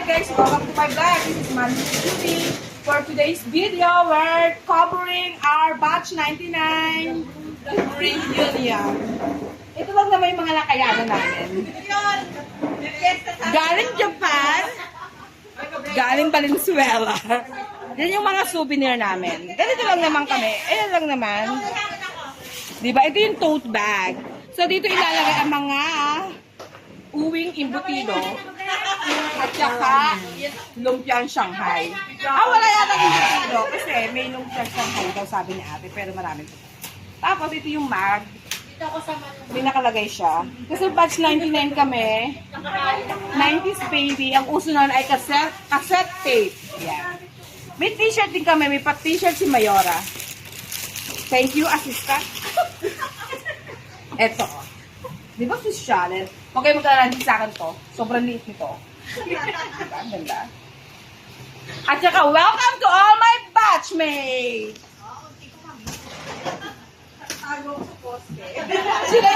Guys, welcome to my vlog. This is Mandy Judy. For today's video, we're covering our batch 99 reunion. Ito lang naman yung mga nakayanan namin. Galing Japan, galing Valenzuela. Yan yung mga souvenir namin. Ganito lang naman kami. Ayan lang naman. Diba? Ito yung tote bag. So, dito ilalagay ang mga uwing imbutido at saka lumpiang Shanghai. Wala yata imbutido kasi may lumpiang Shanghai daw sabi ni ate, pero marami po. Tapos ito yung mag. May nakalagay siya. Kasi batch 99 kami. 90s baby. Ang uso na ay cassette tape. Yeah. May t-shirt din kami. May pa-t-shirt si Mayora. Thank you, assistant. Eto. Di ba social? Huwag kayo magkakalan sa akin to. Sobrang liit nito. Diba? Ang ganda. At saka, welcome to all my batchmates! Sila,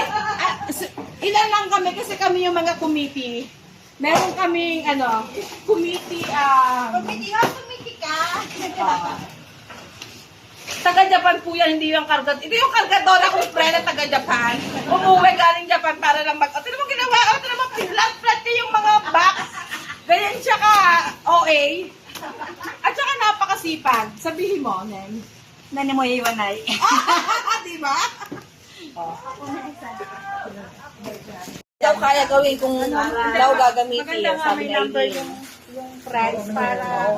ilan lang kami kasi kami yung mga committee. Meron kaming, committee, committee ka? Taga-Japan po yan, hindi yung kargador. Ito yung kargadora kong friend na taga-Japan. Umuwi galing Japan para lang ito naman ginawa. Ito naman pinlat-plat niya yung mga box. Ganyan siya ka OA. At saka napakasipag. Sabihin mo, Nen. Nani mo iwanay. Diba? Daw kaya gawin kung daw gagamitin yan. Sabi ni yung price para ha?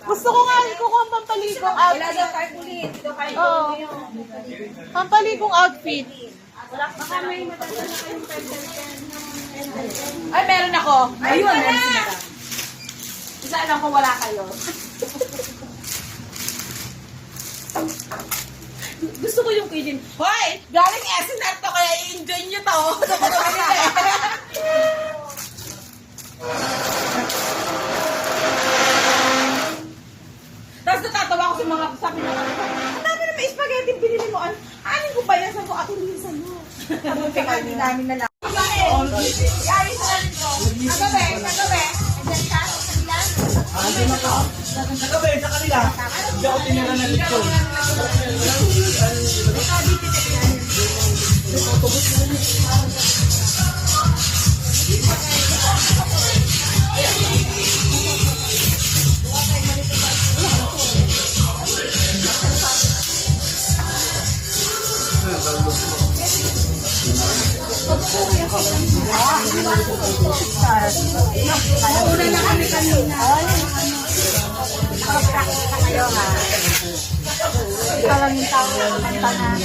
Gusto ko nga kukuha ang pampaligong outfit. Wala daw kayo ulit. Oo. Pampaligong outfit. Baka may matanda na kayong ay, meron ako. Ayun, meron si Madam. Isa lang kung wala kayo. Gusto ko yung kitchen. Hoy! Galing SNR to, kaya i-enjoy nyo to. Tapos natatawa ko sa mga sabi nyo, ang dami na may spaghetti, pinili mo. Anin ko ba yan? Sabi ko, atin minsan mo. Kaya namin na lang. Nagabi. Sa kanila. Hindi ako tinira na dito. Una na kami kanina. Nakaprakita kayo ha. Ikaw lang yung tao ng kanta na.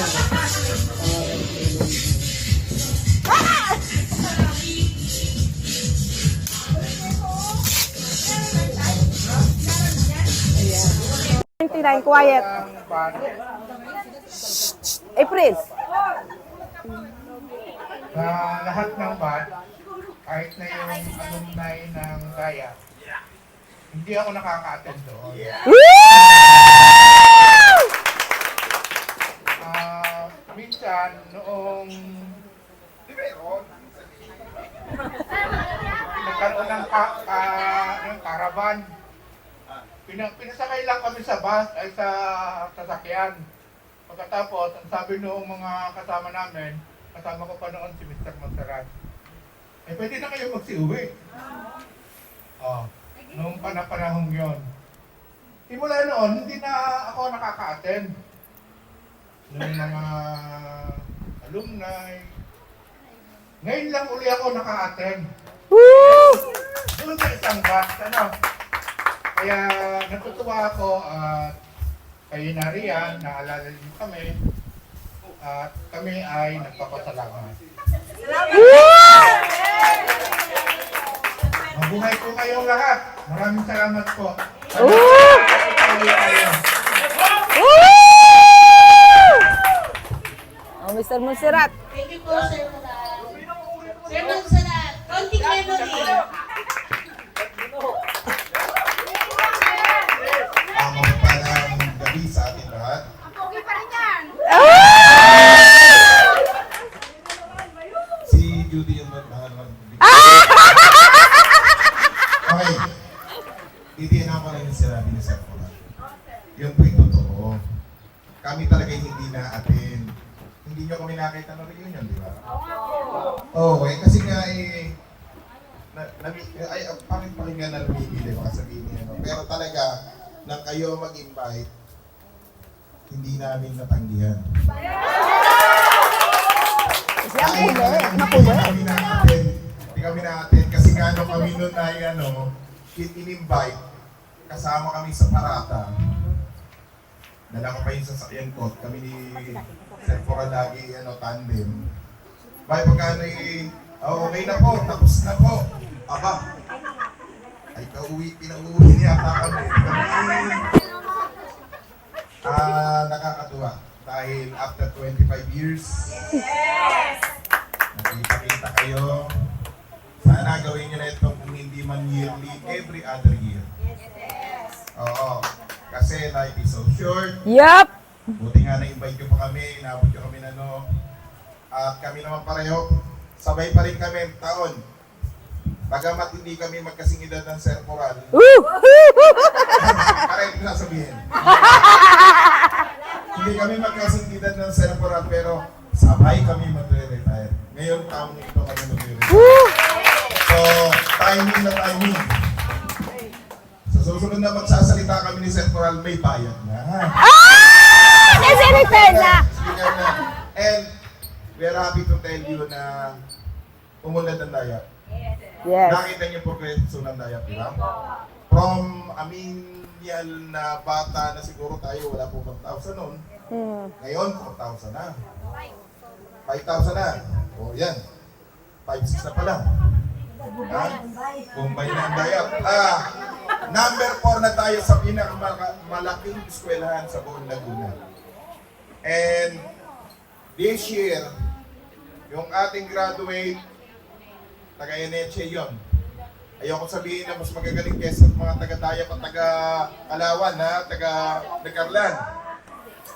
Quiet. April. Lahat ng bat, kahit na yung alumni ng Gaya, hindi ako nakaka-attend doon. Minsan, noong nagkaroon ng caravan, pinasakay lang kami sa bus ay sa sasakyan. Pagkatapos, ang sabi noong mga kasama namin, kasama ko pa noon si Mr. Monserrat, pwede na kayo magsiuwi. Noong panahong yon. Simula noon, hindi na ako nakaka-attend. Noong mga alumni. Ngayon lang uli ako naka-attend. Doon sa isang batch, Kaya natutuwa ako at kayo na riyan, naalala niyo kami. At kami ay nagpapasalamat. Mabuhay po kayong lahat. Maraming salamat po. Mr. Monserrat. Thank you po, Sir Monserrat. Sir Monserrat, konting memory. Palang gabi sa ating lahat. Ang pogi pa rin yan. Si Judy yung magbibigay. kahit ano reunion, di ba? Oo, eh, kasi nga eh, ay, pangit pakinggan na lumibili, baka sabihin niya, no? Pero talaga, nang kayo mag-invite, hindi namin natanggihan. Kahit hindi kami na-attend, hindi kami na-attend, kasi nga nung kami nun ay, in-invite, kasama kami sa parata. Dala ko pa yung sasakyan ko, kami ni Sir Cora lagi, tandem. May pagkano okay na po, tapos na po. Aba, ay pinauwi niya kami. Nakakatuwa. Dahil after 25 years, nakita kayo. Sana gawin niyo na itong kung hindi man yearly, every other year. Oo. Kasi life is so short. Yup! Buti nga na-invite nyo pa kami, inabot nyo kami na At kami naman pareho, sabay pa rin kami taon. Bagamat hindi kami magkasing edad ng Sir Coral. Kaya ito sasabihin. Hindi kami magkasing edad ng Sir Coral, pero sabay kami magre-retire. Ngayon taong ito kami magre-retire. So, timing na timing. Sa susunod na magsasalita kami ni Sir Coral, may bayad na. Kasi return na! Speaker na. And we are happy to tell you na umunlad ang dayap. Yes. Nakita niyo po kwento ng dayap, di ba? From aminial na bata na siguro tayo, wala po 4,000 noon. Ngayon, 4,000 na. 5,000 na. O yan. 5,600 na pala. Ha? Kumbay na ang dayap. Number 4 na tayo sa pinakamalaking eskwelahan sa buong Laguna. And this year, yung ating graduate, taga-Eneche yun. Ayoko sabihin na mas magagaling kesa mga taga-Dayap at taga-Kalawan, taga-Carlan.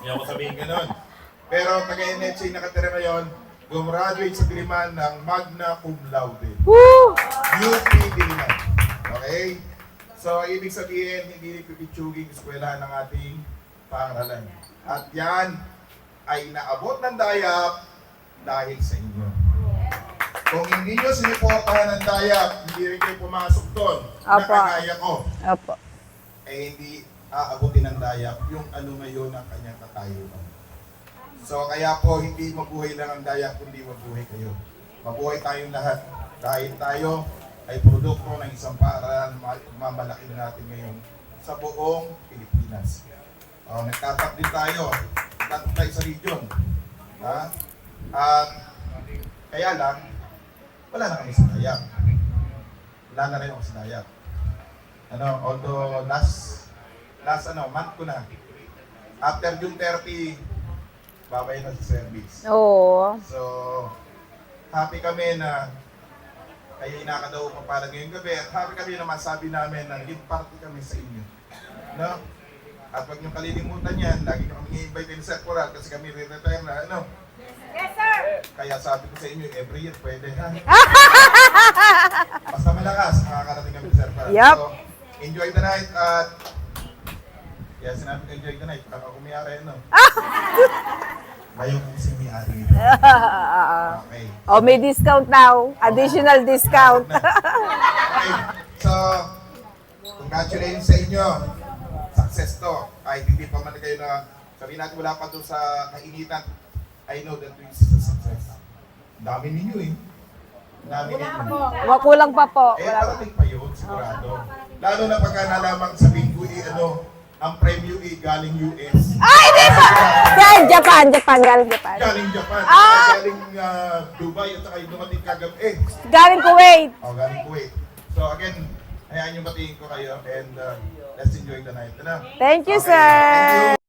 Ayoko sabihin ganun. Pero taga-Eneche nakatira ngayon, gumraduate sa Diliman ng Magna Cum Laude. UP Diliman. Okay? So, ibig sabihin, hindi pipitsuging eskwelahan ng ating paaralan. At yan ay naabot ng dayap dahil sa inyo. Kung hindi nyo sinuportahan ng dayap, hindi rin kayo pumasok doon. Nakagaya ko. Opo. Eh, hindi aabutin ng dayap yung ano ngayon ang kanyang katayuan. So, kaya po, hindi mabuhay lang ang dayap, kundi mabuhay kayo. Mabuhay tayong lahat. Dahil tayo ay produkto ng isang paaralan mamalaki na natin ngayon sa buong Pilipinas. Nagtatap din tayo. Nagtatap tayo sa region. At kaya lang, wala na kami sa dayap. Wala na rin ako sa dayap. Although last month ko na. After June 30, babay na sa service. Oo. So, happy kami na kayo inakadaw pa para ngayong gabi. At happy kami naman sabi namin na naging party kami sa inyo. No? At huwag niyong kalilimutan yan, lagi nyo kami i-invite ni Sir Coral kasi kami re-retire na, Yes, sir! Kaya sabi ko sa inyo, every year pwede, ha? Basta malakas, makakarating kami ni Sir Coral. Yup. So, enjoy the night at kaya sinabi ko enjoy the night, baka kumiyari, Bayo kung si may-ari nito. Okay. May discount now. Additional discount. Okay. So, congratulations sa inyo. Success to. Kahit hindi pa man kayo na sabihin natin wala pa doon sa kainitan. I know that this is a success. Dami ninyo Dami ninyo. Makulang pa po. Parating pa yun, sigurado. Lalo na pagka nalamang sa linggo ang premyo galing US. Ay, di ba? Japan, galing Japan. Galing Japan. Galing Dubai at saka yung dumating kagabi. Galing Kuwait. Galing Kuwait. So again, hayaan yung batiin ko kayo and let's enjoy the night. Thank you, Okay. sir. Thank you.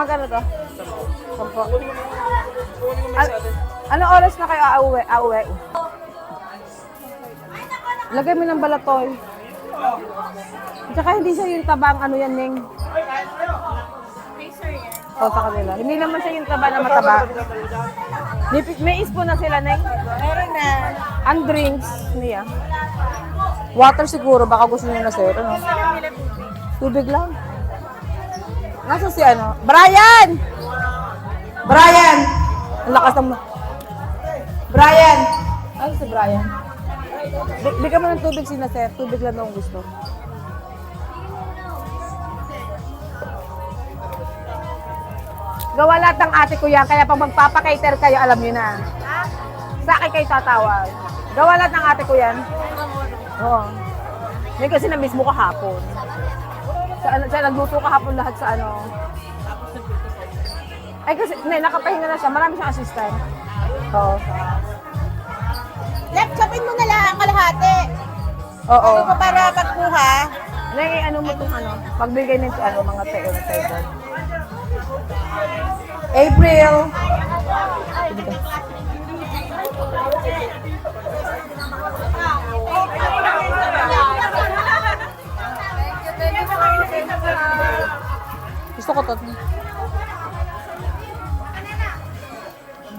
Magkano to? 10. Anong oras na kayo auwi? Lagay mo ng balatoy. Tsaka hindi siya yung tabang ano yan, Ning. O, sa kanila. Hindi naman siya yung taba na mataba. May ispo na sila, Ning. Meron na. Ang drinks niya. Water siguro, baka gusto niya na sir. Ano? Tubig lang. Nasa si ano? Brian! Brian! Ang lakas ng... Brian! Ano si Brian? Bigyan mo ng tubig sina sir. Tubig lang daw ang gusto. Gawa lahat ng ate ko yan. Kaya pag magpapakater kayo, alam nyo na. Sa akin kayo tatawag. Gawa lahat ng ate ko yan. Oo. Hindi kasi na-miss mo kahapon. Sa nagluto kahapon lahat sa ano. Ay kasi, nakapahinga na siya. Marami siyang assistant. Oo. Left, chopin mo na lang kalahati. Oo. Ano pa para pagkuha? Ano mo itong ano, pagbigay ng mga table. April. Gusto ko to.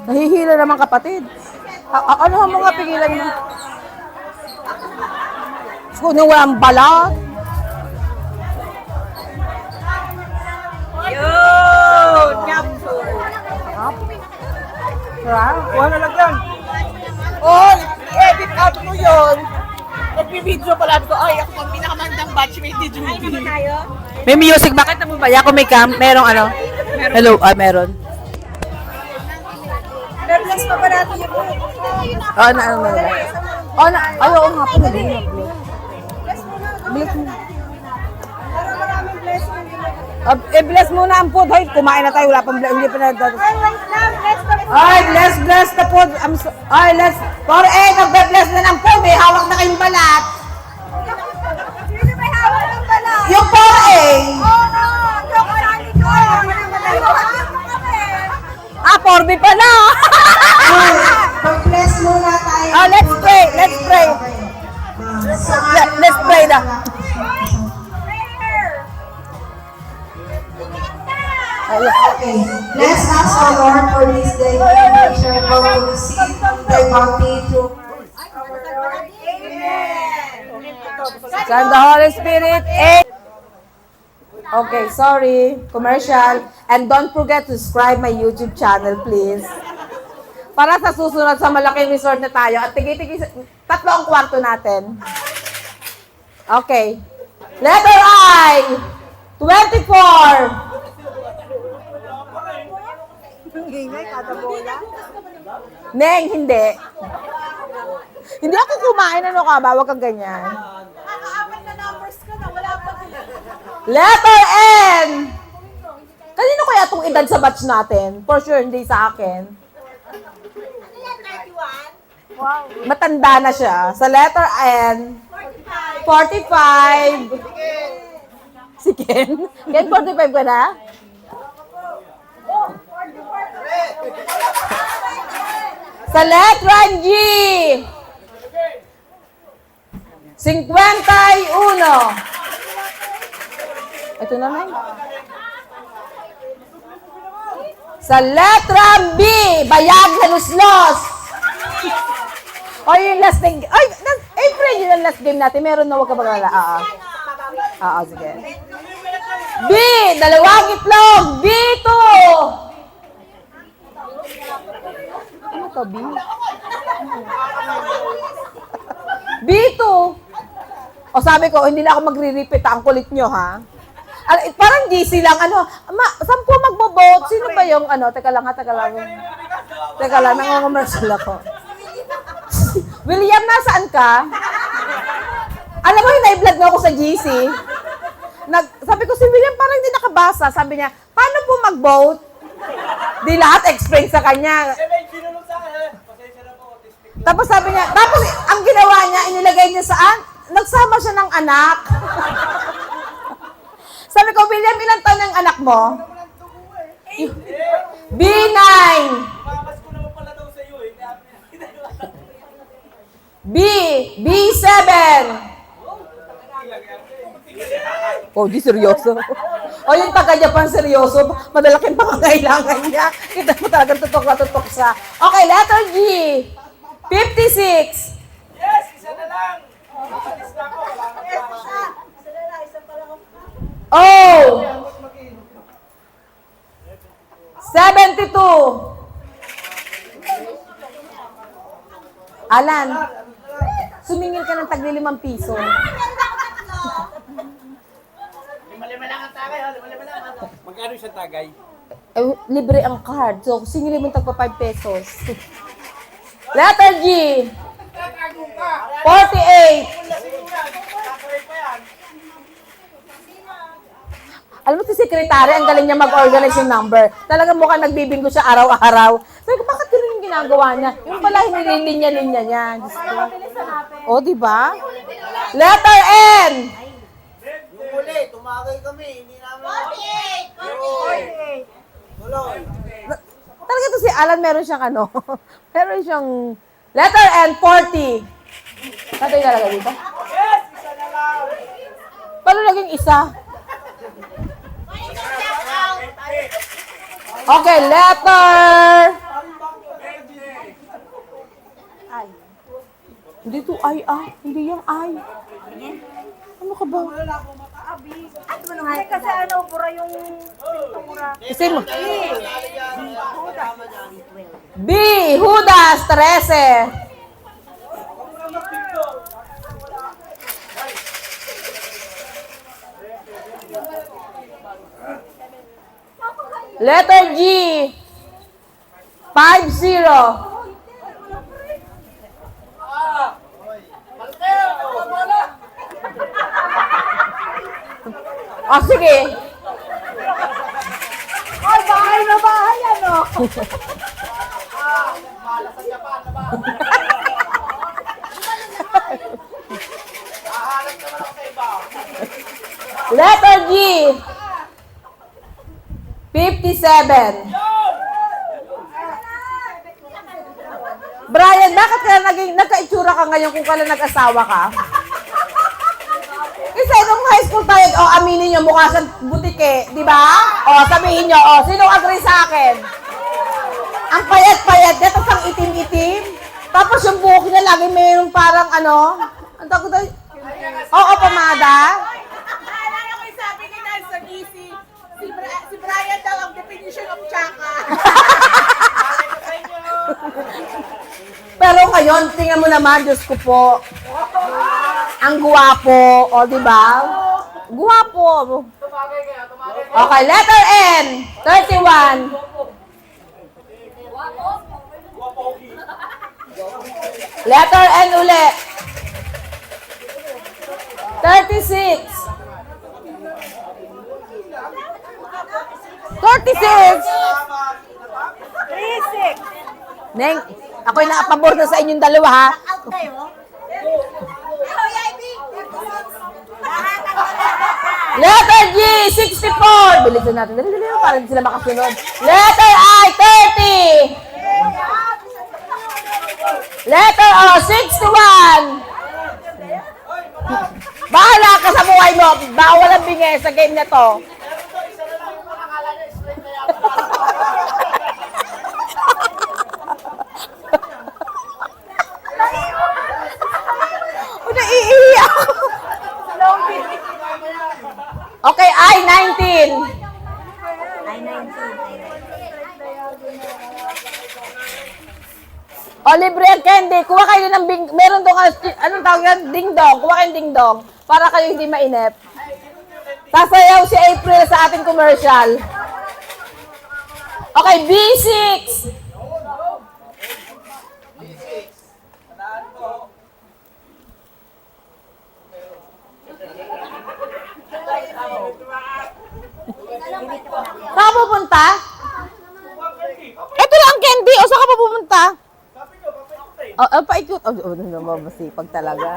Nahihila naman kapatid. Ano ang mga pigilan mo? Gusto ko nang walang balat. Yun! Capsule. Sarap. Kuha na lang yan. Oh, i-edit out mo yun. Nag-video pala ko, ay, ako pang pinakamandang batchmate ni Judy. Ay, naman tayo? May music. Bakit naman ba? Ako may cam. Merong ano? Hello. Meron. Nervous pa ba natin yung Oo, ano. Oo, oo nga po. Bless mo. maraming blessing. Bless muna ang food. Hoy, kumain na tayo. Wala pang bless. Hindi pa na. Ay, wait lang. Bless pa rin. Ay, bless the food. For nagbe-bless na ng food. May hawak na kayong balat. Sino may hawak ng bala? Yung for Oo, joke lang ito. For B pala. Mag-bless muna tayo. Let's pray. Let's pray. Let's pray na. Okay. Bless us, O Lord, for this day. We shall go to receive thy bounty through Send the Holy Spirit. Okay, sorry. Commercial. And don't forget to subscribe my YouTube channel, please. Para sa susunod sa malaking resort na tayo. At tigi-tigi, 3 ang kwarto natin. Okay. Letter I. 24. Neng, hindi. Hindi ako kumain. Ano ka ba? Huwag kang ganyan. Nakaka-apat na numbers ka na, wala pa. Letter N! Kanino kaya itong edad sa batch natin? For sure, hindi sa akin. Ano yan, 31? Wow. Matanda na siya. Sa letter N, 45. Si Ken? Ken, 45 ka na? Sa letra G, 51. Ito na lang. Sa letra B, bayag na luslos. O yung last game. Ay, April, yun ang last game natin. Meron na, huwag ka magalala. Oo, sige. B, 2 itlog. B2. Ano to, B? B2. O sabi ko, hindi na ako magre-repeat. Ang kulit nyo, ha? Parang GC lang, 10 magbo-vote. Sino ba yung, teka lang. Teka lang, nangungumersal ako. William, nasaan ka? Alam mo, hina-vlog na ako sa GC. Sabi ko, si William parang hindi nakabasa. Sabi niya, paano po mag-vote? Di lahat explain sa kanya. Tapos sabi niya, tapos ang ginawa niya, inilagay niya saan? Nagsama siya ng anak. Sabi ko, William, ilang taon ang anak mo? B9. B7. Oh, di seryoso. O yung taga-Japan seryoso, madalaking pangangailangan niya. Kita mo talagang tutok na tutok sa. Okay, letter G. 56. Yes, isa na lang. Alis na ako. O. 72. Alan, sumingil ka ng tagli 5 piso. Lima-lima lang ang tagay. Lima-lima lang. Magkano siya tagay? Eh, libre ang card. So, singilin mo yung tagpa 5 pesos. Letter G. 48. Alam mo si secretary, ang galing niya mag-organize yung number. Talagang mukhang nagbibingo siya araw-araw. Sabi ko, bakit ganun yung ginagawa niya? Yung pala, hinilinya-linya niya. Diyos ko. O, di ba? Letter N. Yung huli, tumagay kami. Hindi namin... 48! Tuloy. Talaga to si Alan, meron siyang ano. Meron siyang... Letter N, 40. Tatay talaga dito? Yes, isa na lang. Paano naging isa? Okay, letter... Hindi to I, Hindi yung I. Ano ka ba? Kasi ano, pura yung pura. Kasi mo. B, Judas, 13. Letter G, 50. O, sige. Ay, bahay na bahay, ano? Letter G, 57. Brian, bakit ka nagka-itsura ka ngayon kung kailan nag-asawa ka? Kasi nung high school tayo, aminin nyo, mukha siyang butike, di ba? Sabihin nyo, sino agree sa akin? Ang payat-payat niya, tapos ang itim-itim. Tapos yung buhok niya, lagi mayroong parang ang tawag doon? Pomada. Naalala ko yung sabi ni Nan sa GC, si Brian daw ang definition of tsaka. Pero ngayon, tingnan mo naman, Diyos ko po. Ang guwapo, di ba? Guwapo. Okay, letter N, 31. Letter N uli. 36. 36. 36. Neng, ako'y nakapabor na sa inyong dalawa, ha? Out kayo? Ako, Yaibi. Letter G, 64. Bilisan natin. Dali, para hindi sila makasunod. Letter I, 30. Letter O, 61. Bahala ka sa buhay mo. Bawal ang bingay sa game na to. Naiiyak ako. Okay, I-19. O, libre ang candy. Kuha kayo ng meron doon, anong tawag yan? Ding-dong. Kuha kayong ding-dong. Para kayo hindi mainip. Sasayaw si April sa ating commercial. Okay, B6. Saan ka pupunta? Ito lang ang candy. O, saan ka pa pupunta? Paikot. Masipag talaga.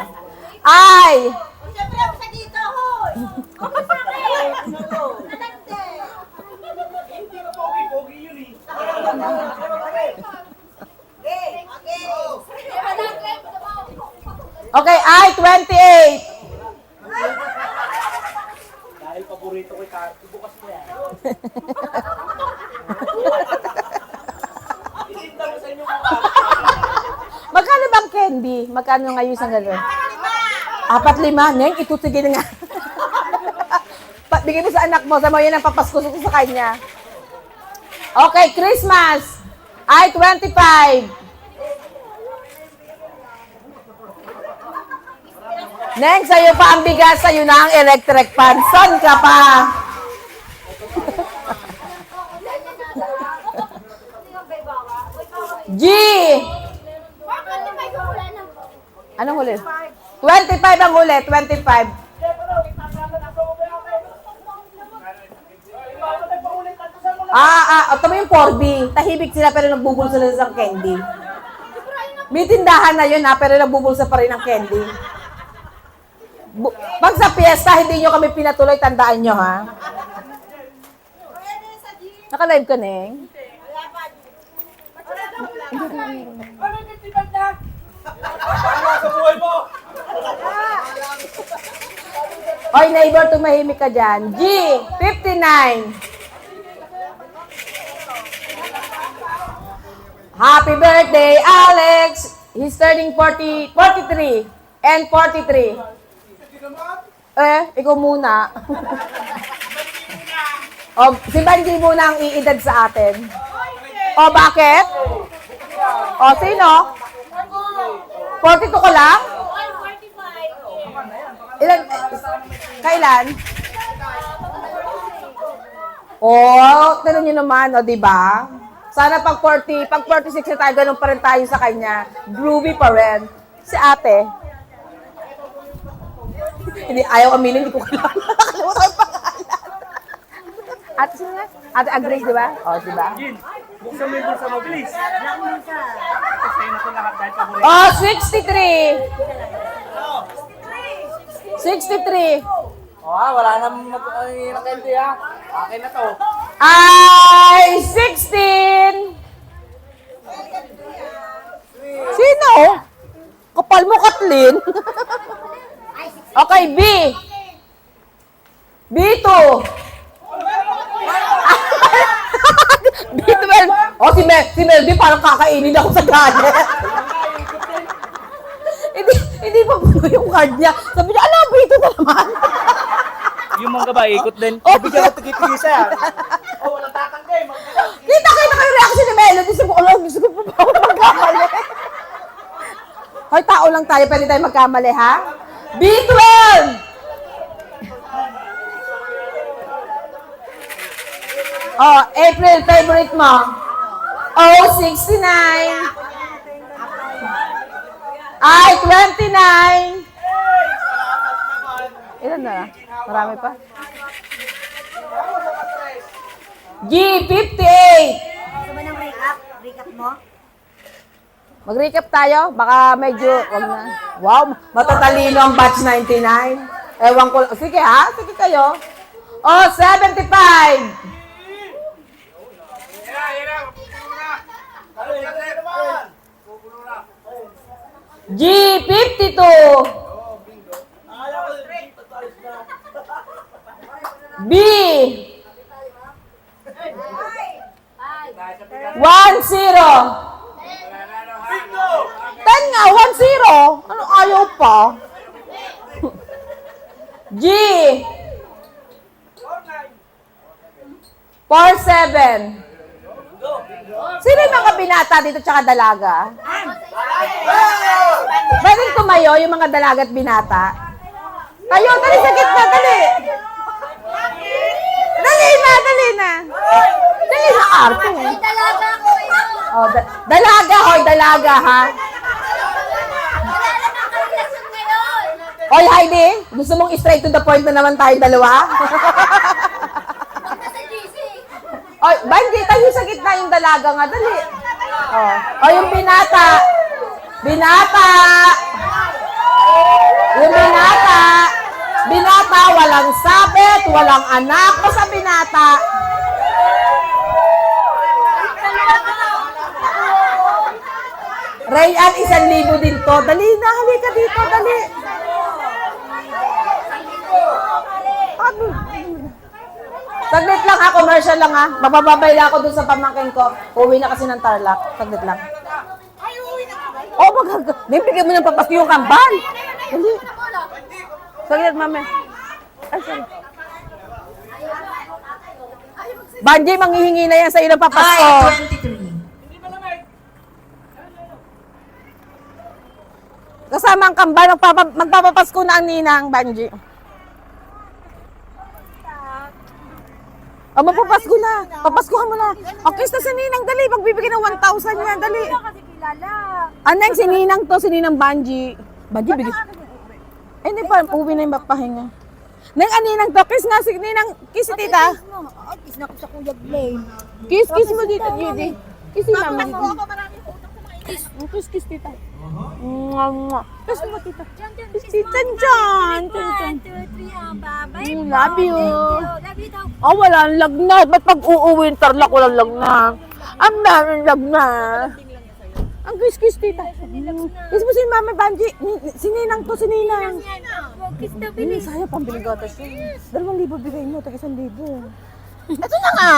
Ay! Siyempre ako sa dito, hoy! Ako sa akin! Nalagde! Okay, I 28. Dahil paborito ko yung bukas ko yan. Ilinda mo sa inyong mukha. Magkano bang candy? Magkano ngayon isang gano'n? 4-5. Neng, itutigil na nga. Bigay mo sa anak mo, sa mo yan ang papasko ko sa kanya. Okay, Christmas. I 25. Neng, sa'yo pa ang bigas, sa'yo na ang electric fan. Son ka pa. G. Anong huli? 25 ang huli, 25. Ito mo yung 4B. Tahimik sila pero nagbubul sila ng candy. May tindahan na yun pero nagbubulsa pa rin ng candy. Pag sa piyesta, hindi nyo kami pinatuloy, tandaan nyo, ha? Naka-live ka, Neng? Sa buhay mo! Oy, neighbor, tumahimik ka dyan. G, 59. Happy birthday, Alex! He's turning 43 and 43. Ikaw muna. Si Banji muna ang iidad sa atin. Bakit? Sino? 42 ko lang? Ilan? Kailan? Tignan nyo naman, di ba? Sana pag 46 na tayo, ganun pa rin tayo sa kanya. Groovy pa rin. Si ate. Hindi, ayaw aminin, hindi ko kilala. Nakalimutan ko yung pangalan. Ate, sino nga? Ate Agres, di ba? Di ba? Jin, buksan mo yung bulsa mo, bilis. Kasi na ito lahat dahil paborito. 63. 63. Wala nang mag-candy ha. Akin na to. Ay, 16. Sino? Kapal mo, Kathleen. Okay, B. B2. B12. Si Melby parang kakainin ako sa galit. Hindi pa puno yung card niya. Sabi niya, B2 na naman. Yung mga ba, ikot din. Bigyan ko tigit-tigisa yan. Walang tatangkay. Kita ko yung reaction ni Melody. Sabi ko, gusto ko pa ako magkamali. Hoy, tao lang tayo. Pwede tayo magkamali, ha? B12! April, favorite mo? 69. Ay, 29. Ilan na? Marami pa. G, 58. Gusto ba ng recap? Recap mo? Mag-recap tayo? Baka medyo, wag na. Wow, matatalino ang batch 99. Ewan ko. Sige ha, sige kayo. 75. G, 52. B, 10. 10 nga, 10. Ano ayaw pa? G, 47. Sino yung mga binata dito tsaka dalaga? Pwedeng tumayo yung mga dalaga at binata? Tayo, dali sa gitna, dali. Dali na. Dali na, Arto. Dalaga ko yun! Dalaga, hoy, dalaga, ha? Wala namang karelasyon ngayon! Hoy, Heidi, gusto mong straight to the point na naman tayo dalawa? Huwag na sa GC! Oy, Banji, tayo sa gitna yung dalaga nga, dali. Yung binata. Yung binata. Binata, walang sabit, walang anak. Basta binata. Rayan, 1,000 din to. Dali na, halika dito, dali. Ano? Saglit lang ha, commercial lang ha. Mabababay lang ako dun sa pamangkin ko. Uwi na kasi ng Tarlac. Saglit lang. Oh, bigyan mo ng papasko yung kambal. Dali. Saglit, mami. Ay, sorry. Banji, manghihingi na yan sa ng papasko. I 23. Kasama ang kambal, magpapapasko na ang ninang, Banji. Oh, magpapasko na. Papaskuhan mo na. Okay, na si ninang, dali. Magbibigay ng 1,000 yan, dali. Aneng, si ninang to, si ninang Banji. Banji, bigay. Eh, hindi pa, uwi na yung papahinga. Neng, aninang to, kiss nga si ninang, kiss si tita. Kiss na ko sa Kuya Blaine. Kiss mo dito, Judy. Kiss si mama dito. Kiss tita. Kiss mo tita. Kiss tita dyan. 1, 2, 3, bye-bye. Love you. Love you daw. Oh, wala ang lagnat. Ba't pag uuwi yung Tarlac, walang lagnat? Ang daming lagnat. Ang kiss, tita. Kiss mo si Mama Banji. Si Ninang to, si Ninang. Kiss daw, Sayang, pambiling gatas yun. 2,000 bigay mo, tag 1,000. Ito na nga.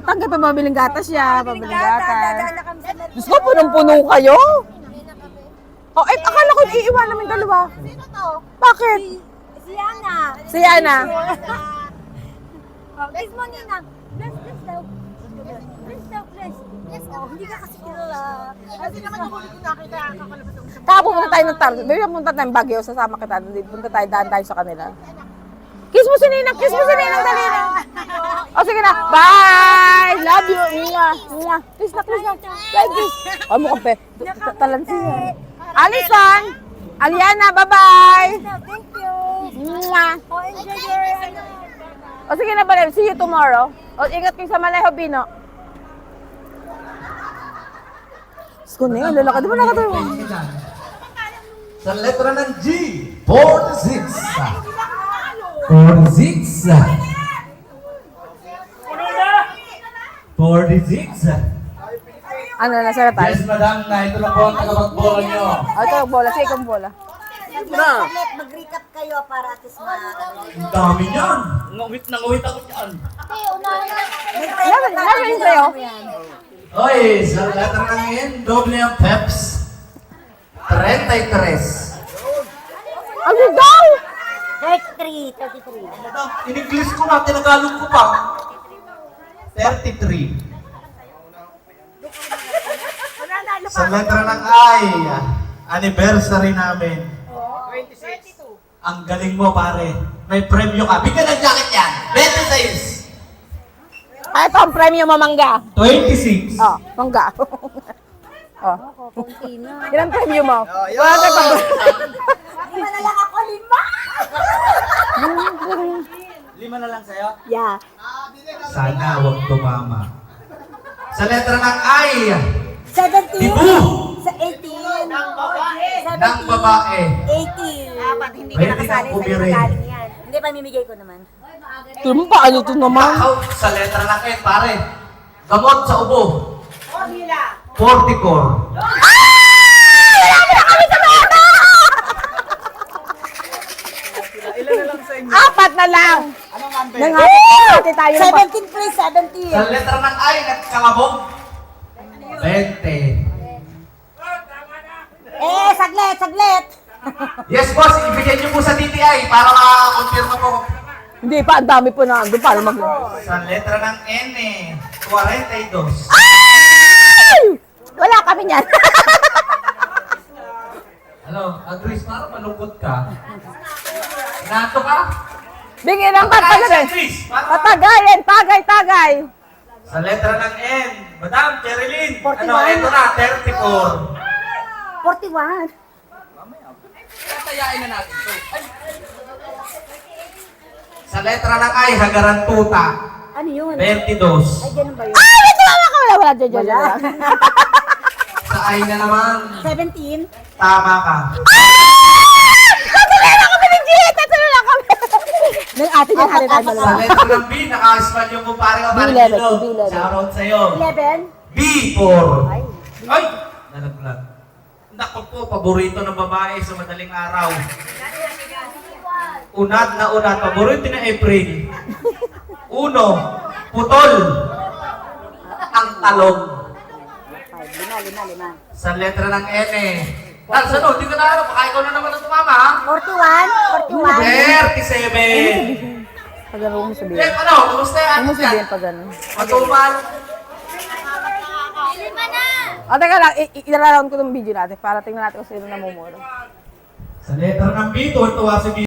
Tanggap pa mabiling gatas siya. Pabiling gatas. Diyos ko, punong-puno kayo. Oh, eh, akala ko iiwan namin dalawa. Sino to? Bakit? Si Ana. Si Ana. Bless mo, Ninang. Bless daw. Bless daw, bless. Bless daw. Hindi ka kasi kilala. Kasi naman yung huli ko nakita, kakalabas ako sa Pumunta tayo ng Tarlac. Baby, pumunta tayo ng Baguio. Sasama kita. Punta tayo, daan tayo sa kanila. Kiss mo si Ninang. Kiss mo si Ninang. Dali na. O, sige na. Bye! Love you. Mwah. Kiss na. Bye, kiss. O, mo kape. Talansin yan. Alison! Aliana, bye-bye! Thank you. Mwah. Oh, enjoy your ano. O, sige na, Balem. See you tomorrow. O, ingat kayo sa Maleho, Bino. Sko na yun. Lalakad. Di ba nakatayo? Sa letra ng G, 46. 46. 46. Ano, nasa na tayo? Yes, madam, na ito lang po ang tagapagbola nyo. O, ito ang bola. Sige, ang bola. Mag-recap kayo para at least Ang dami niyan. Ngawit na ngawit ako dyan. Lalo yun sa'yo. Oy, sa letra ng N, doble ang peps. 33. Ano daw? 33. Madam, in-English ko na, tinagalog ko pa. 33. Sa letra ng I, anniversary namin. 22. Ang galing mo, pare. May premyo ka. Bigyan ng jacket yan. 26. Ay, ito ang premyo mo, mangga. 26. Oh, mangga. Oh. Ilang premyo mo? Wala ka pa. Lima na lang ako, 5. 5 na lang sa'yo? Yeah. Sana huwag tumama. Sa letra ng I, 17. Dibu! Sa 18. ng babae. 18. Dapat hindi Pwede kang umiri. yan. Hindi, pamimigay ko naman. Ito mo, paano ito naman? Takaw sa letra ng N, pare. Gamot sa ubo. 44. Apat na lang. Nanghati tayo ng 17 please, 17. Sa letra ng I, nagkalabog. 20. Saglit. Yes, boss. Ibigay niyo po sa DTI para makakonfirma po. Hindi pa, ang dami po na. Doon para mag... Sa letra ng N, 42. Ay! Wala kami niyan. Ano, Agris, parang malungkot ka. Nato ka? Bigyan ng patagayan. Agris, parang... Patagayan, tagay. Sa letra ng N, Madam Cherilyn. 41. Ano, ito na, 34. 41. Tatayain na natin to. Sa letra ng I, Hagaran Tuta. Ano yun? 22. Ganun ba yun? Ay, ito mama ka. Wala, dyan. Sa I na naman, 17. tama ka. Tatulala kami ng Gita. Tatulala kami. Nang ate niya, hari tayo Sa dalawa. letra ng B, naka-smile yung kumpare ko. B11, B11. Shoutout sa'yo. 11. B for... Ay! Nalaglag. Naku po, paborito ng babae sa madaling araw. Unat na unat. Paborito na April. Uno, putol. Ang talong. Lima. Sa letra ng N. Sano, di ka na alam. Baka ikaw na naman ang tumama, ha? 37. Pag ano mo sabihin? Eh, ano? Kumusta yan? Ano mo sabihin pag ano? Matumal. Lima na! O, teka lang, i-round ko tong video natin para tingnan natin kung sino namumuro. Sa letra ng B, tuwa si B.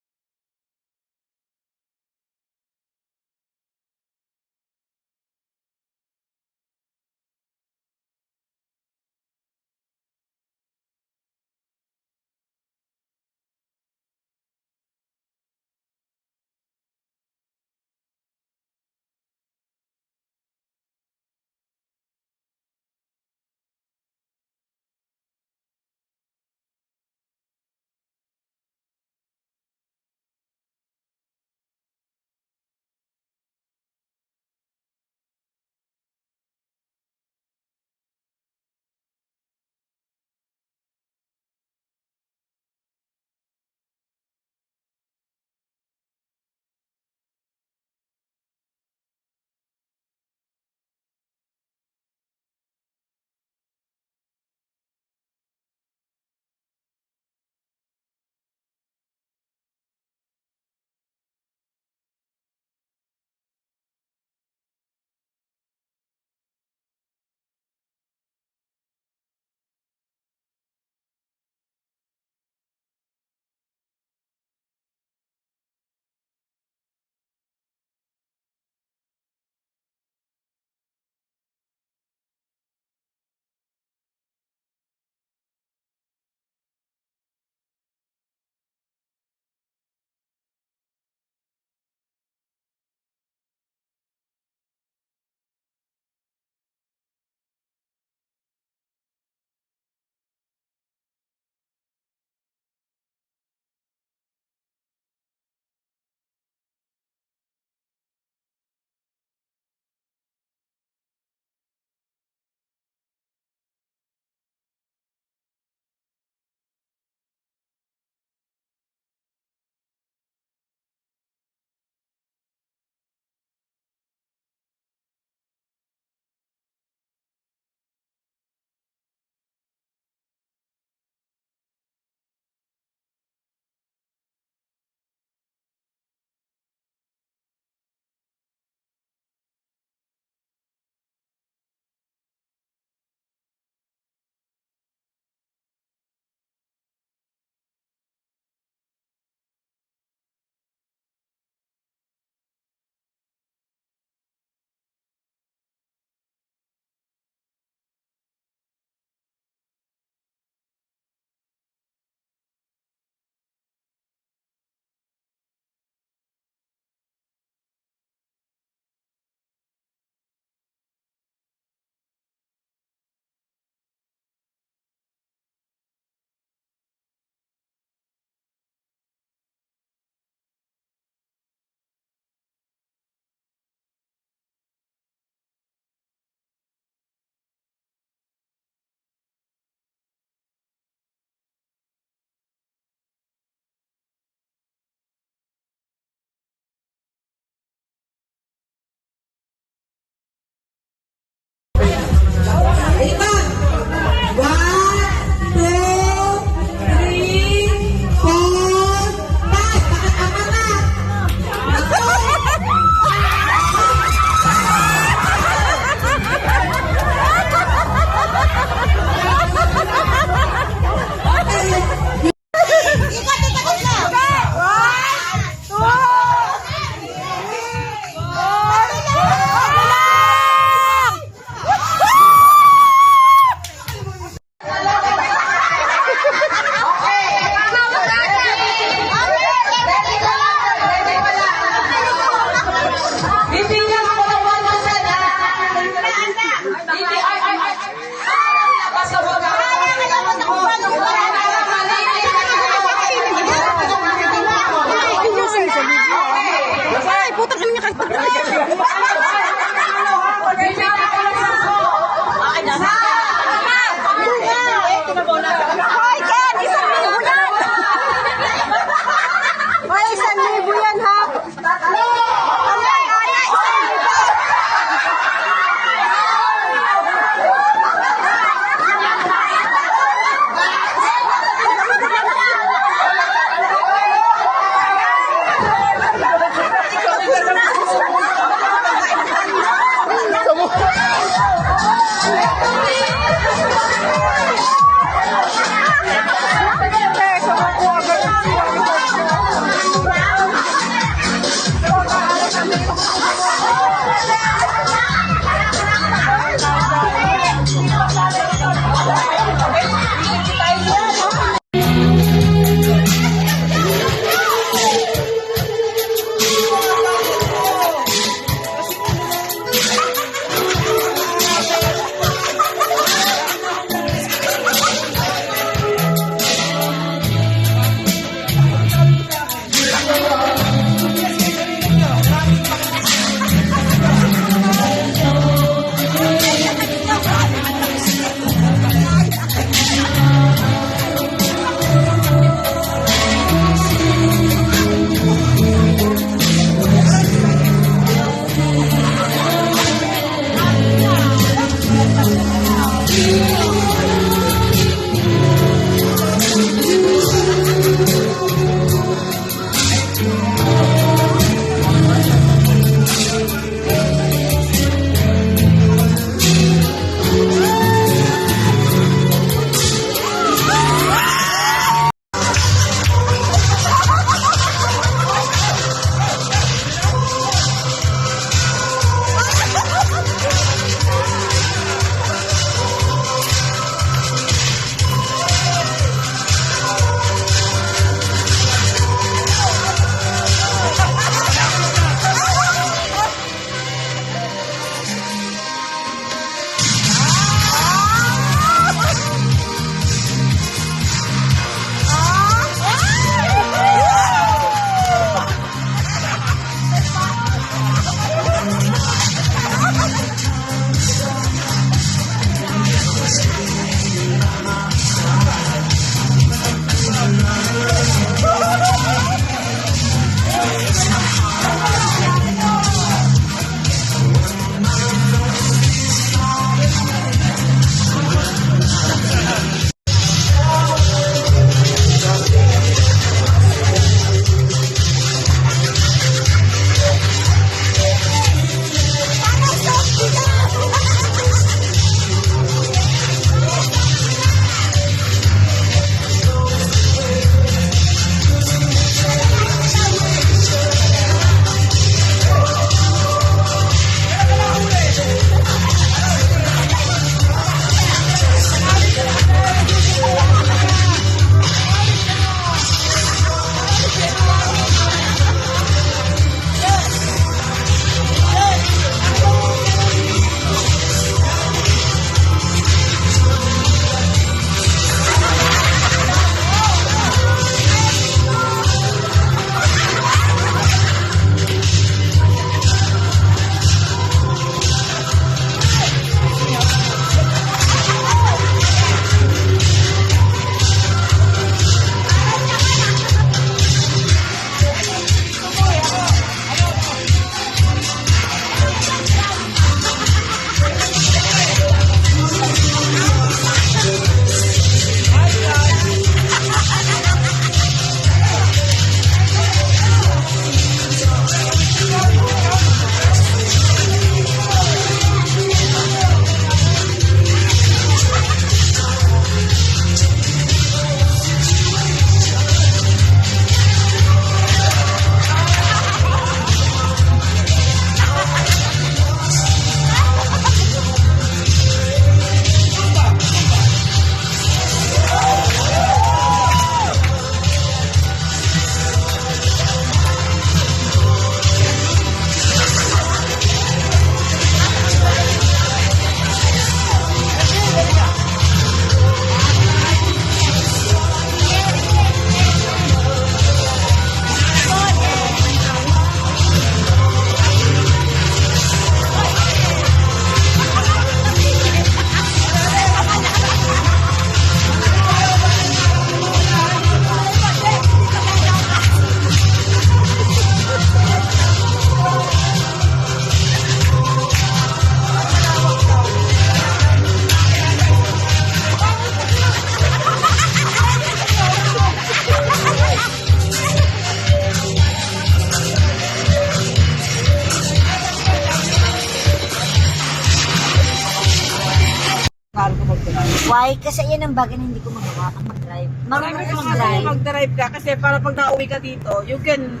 Why? Kasi yan ang bagay na hindi ko magawa pag mag-drive. Marunong ko mag-drive. Mag-drive ka kasi para pag nauwi ka dito, you can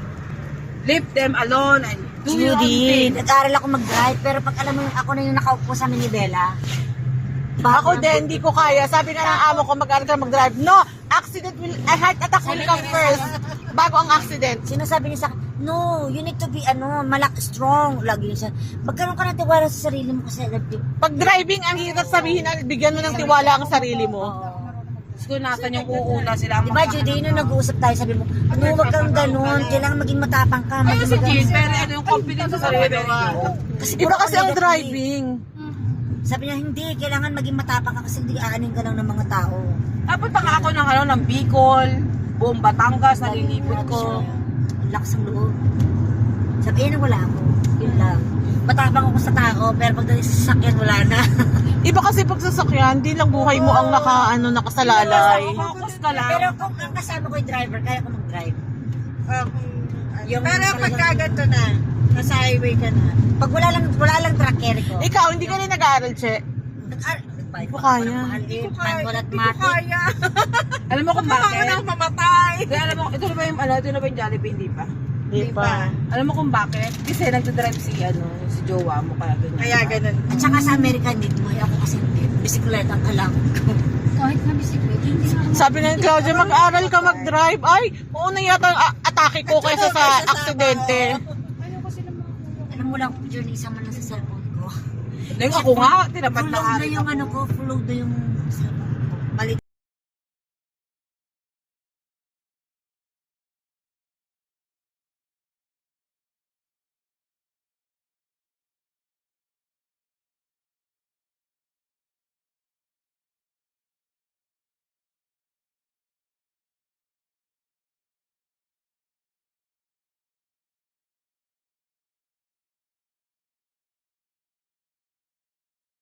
leave them alone and do your own Judy, thing. nag-aaral ako mag-drive, pero pag alam mo yung ako na yung nakaupo sa minibela, Ako din, hindi ko kaya. Sabi nga ng amo ko, mag-aaral ka mag-drive. No, accident will, heart attack will come first. Bago ang accident. sinasabi niya sa akin, no, you need to be, strong. Lagi niya siya, magkaroon ka ng tiwala sa sarili mo kasi, Pag driving, ang hirap sabihin na bigyan mo ng tiwala ang sarili mo. Kung nasan yung uuna sila ang Diba, Judy, nung nag-uusap tayo, sabi mo, no, wag kang ganun, kailangan maging matapang ka. Ano maging si maganda Jin, sa- pero ano yung confidence sa sarili mo? Kasi Iba puro kasi ka ang negative. driving. Sabi niya, hindi, kailangan maging matapang ka kasi hindi aanin ka lang ng mga tao. Napunta nga ako ng Bicol, buong Batangas, nalilipot ko. Ang lakas ng loob. Sabi, wala ako. Yun lang. Matapang ako sa tao, pero pagdating sa sasakyan, wala na. Iba kasi pag sasakyan, di lang buhay mo ang nakasalalay. Focus ka lang. Pero kung ang kasama ko yung driver, kaya ko mag-drive. Yung Pero talagang- pagka ganito na, nasa highway ka na. Pag wala lang truck carry ko. Ikaw, hindi ka rin nag-aaral, Che. Nagbayad ko ako kaya. ng mahal eh. Manual at matic. Alam mo kung bakit? mamatay. Kaya alam mo, ito na ba yung Jollibee, hindi pa? Di pa. Alam mo kung bakit? Kasi nagdadrive si jowa mo, kaya ganyan. Kaya ganun. At saka sa American need mo, ako kasi hindi. Bisikleta ang alam ko. Kahit na bisikleta, hindi naman. Sabi nga ni Claudia, mag-aral ka mag-drive. Ay, una yata ang atake ko kaysa sa aksidente. Alam mo lang, journey, isa man lang sa cellphone ko. Lang ako nga, tinapat na Full load na yung flow na yung cellphone